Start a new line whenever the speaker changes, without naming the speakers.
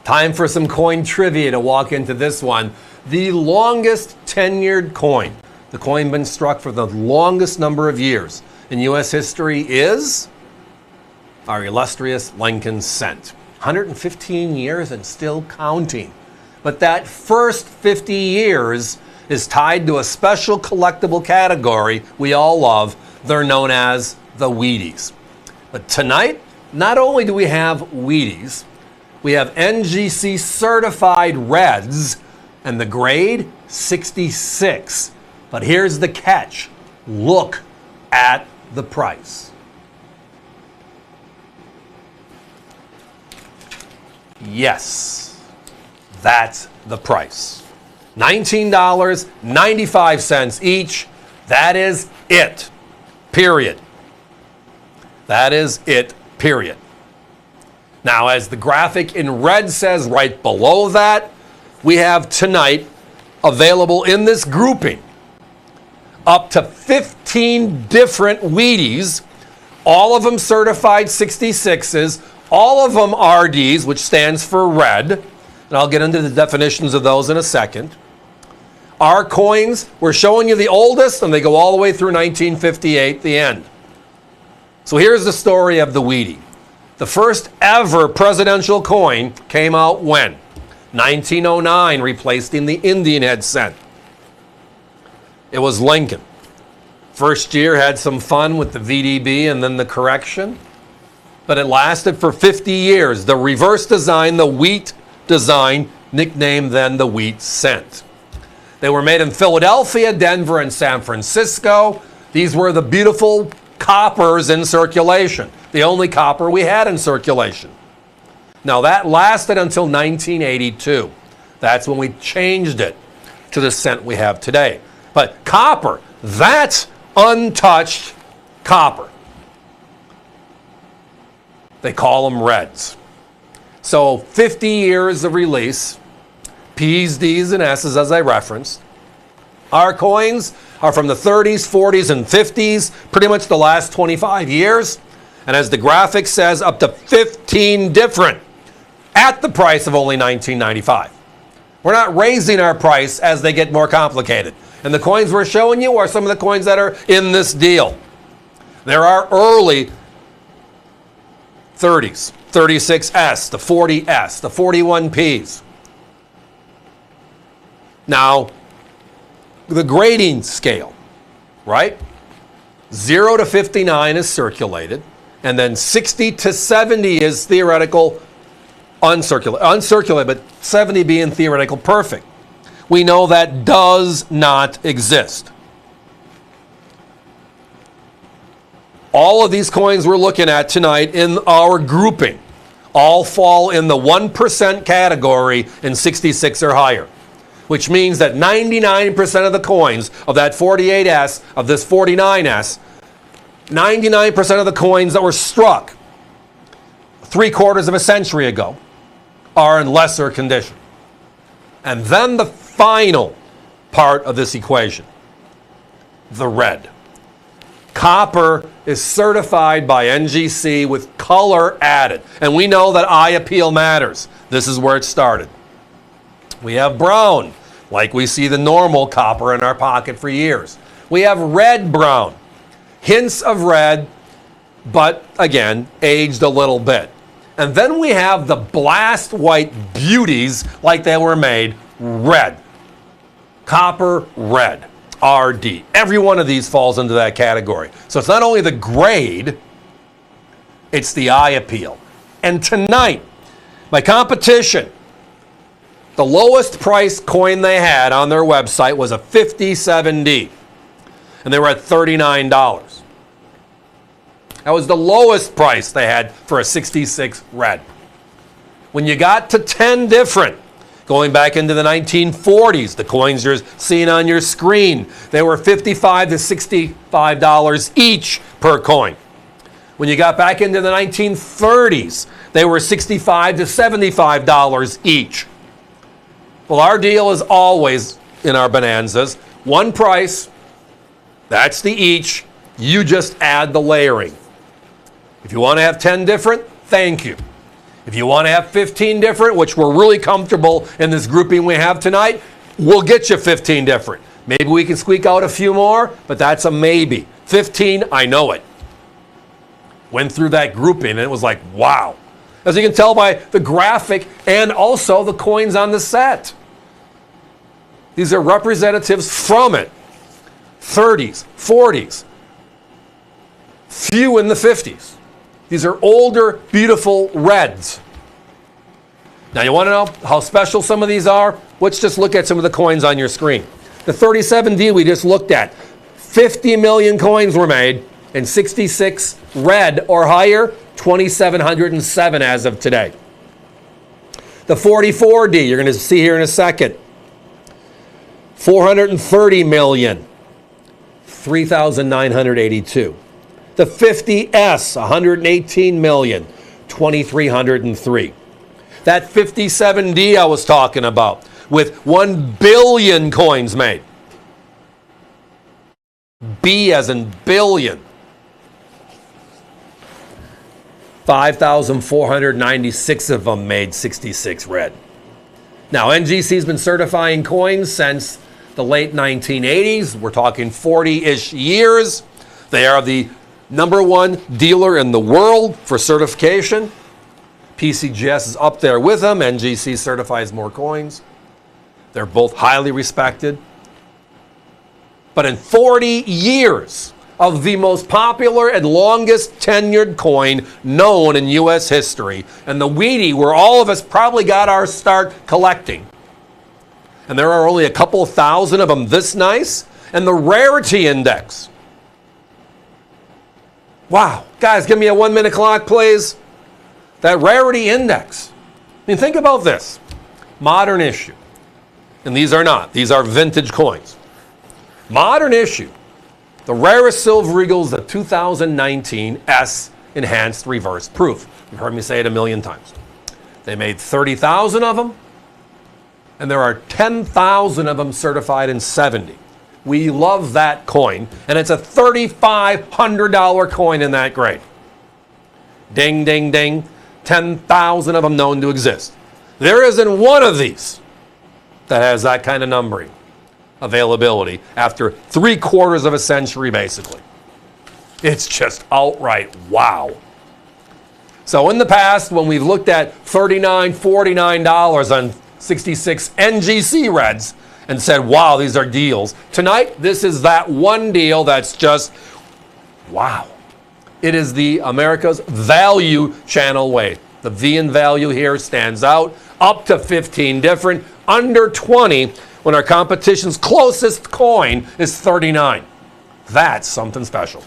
Time for some coin trivia to walk into this one. The longest tenured coin, the coin been struck for the longest number of years in U.S. history is our illustrious Lincoln cent. 115 years and still counting. But that first 50 years is tied to a special collectible category we all love. They're known as the Wheaties. But tonight, not only do we have Wheaties, we have NGC certified reds and the grade 66. But here's the catch. Look at the price. Yes, that's the price. $19.95 each. That is it. Period. That is it. Period. Now, as the graphic in red says right below that, we have tonight available in this grouping up to 15 different Wheaties, all of them certified 66s, all of them RDs, which stands for red, and I'll get into the definitions of those in a second. Our coins, we're showing you the oldest, and they go all the way through 1958, the end. So here's the story of the Wheatie. The first ever presidential coin came out when? 1909, replacing the Indian head cent. It was Lincoln. First year had some fun with the VDB and then the correction, but it lasted for 50 years. The reverse design, the wheat design, nicknamed then the wheat cent. They were made in Philadelphia, Denver, and San Francisco. These were the beautiful coppers in circulation, the only copper we had in circulation. Now that lasted until 1982. That's when we changed it to the cent we have today. But copper, that's untouched copper. They call them reds. So 50 years of release, P's, D's, and S's as I referenced. Our coins are from the 30s, 40s, and 50s, pretty much the last 25 years. And as the graphic says, up to 15 different at the price of only $19.95. We're not raising our price as they get more complicated. And the coins we're showing you are some of the coins that are in this deal. There are early 30s, 36S, the 40S, the 41Ps. Now, the grading scale, right? 0 to 59 is circulated, and then 60 to 70 is theoretical uncirculated, but 70 being theoretical perfect. We know that does not exist. All of these coins we're looking at tonight in our grouping all fall in the 1% category in 66 or higher, which means that 99% of the coins of that 48S, of this 49S, 99% of the coins that were struck 3/4 of a century ago are in lesser condition. And then the final part of this equation, the red. Copper is certified by NGC with color added. And we know that eye appeal matters. This is where it started. We have brown, like we see the normal copper in our pocket for years. We have red brown, hints of red, but again, aged a little bit. And then we have the blast white beauties like they were made, red. Copper red, RD. Every one of these falls into that category. So it's not only the grade, it's the eye appeal. And tonight, my competition, the lowest price coin they had on their website was a 57D. And they were at $39. That was the lowest price they had for a 66 red. When you got to 10 different, going back into the 1940s, the coins you're seeing on your screen, they were $55 to $65 each per coin. When you got back into the 1930s, they were $65 to $75 each. Well, our deal is always, in our bonanzas, one price, that's the each, you just add the layering. If you want to have 10 different, thank you. If you want to have 15 different, which we're really comfortable in this grouping we have tonight, we'll get you 15 different. Maybe we can squeak out a few more, but that's a maybe. 15, I know it. Went through that grouping and it was like, wow. As you can tell by the graphic and also the coins on the set. These are representatives from it. 30s, 40s, few in the 50s. These are older, beautiful reds. Now you want to know how special some of these are? Let's just look at some of the coins on your screen. The 37D we just looked at. 50 million coins were made, and 66 red or higher, 2,707 as of today. The 44D, you're going to see here in a second. 430 million, 3,982. The 50S, 118 million, 2,303. That 57D I was talking about, with 1 billion coins made. B as in billion. 5,496 of them made 66 red. Now, NGC's been certifying coins since the late 1980s. We're talking 40-ish years. They are the #1 dealer in the world for certification. PCGS is up there with them. NGC certifies more coins. They're both highly respected. But in 40 years of the most popular and longest tenured coin known in U.S. history, and the Wheatie, where all of us probably got our start collecting, and there are only a couple thousand of them this nice, and the rarity index. Wow. Guys, give me a 1-minute clock, please. That rarity index. I mean, think about this. Modern issue. And these are not. These are vintage coins. Modern issue. The rarest silver eagle is the 2019 S Enhanced Reverse Proof. You've heard me say it a million times. They made 30,000 of them, and there are 10,000 of them certified in 70. We love that coin, and it's a $3,500 coin in that grade. Ding, ding, ding. 10,000 of them known to exist. There isn't one of these that has that kind of numbering availability after 3/4 of a century, basically. It's just outright wow. So in the past, when we've looked at $39, $49 on 66 NGC reds and said, wow, these are deals, tonight this is that one deal that's just wow. It is the America's Value Channel way. The V in value here stands out. Up to 15 different, under 20, when our competition's closest coin is 39. That's something special.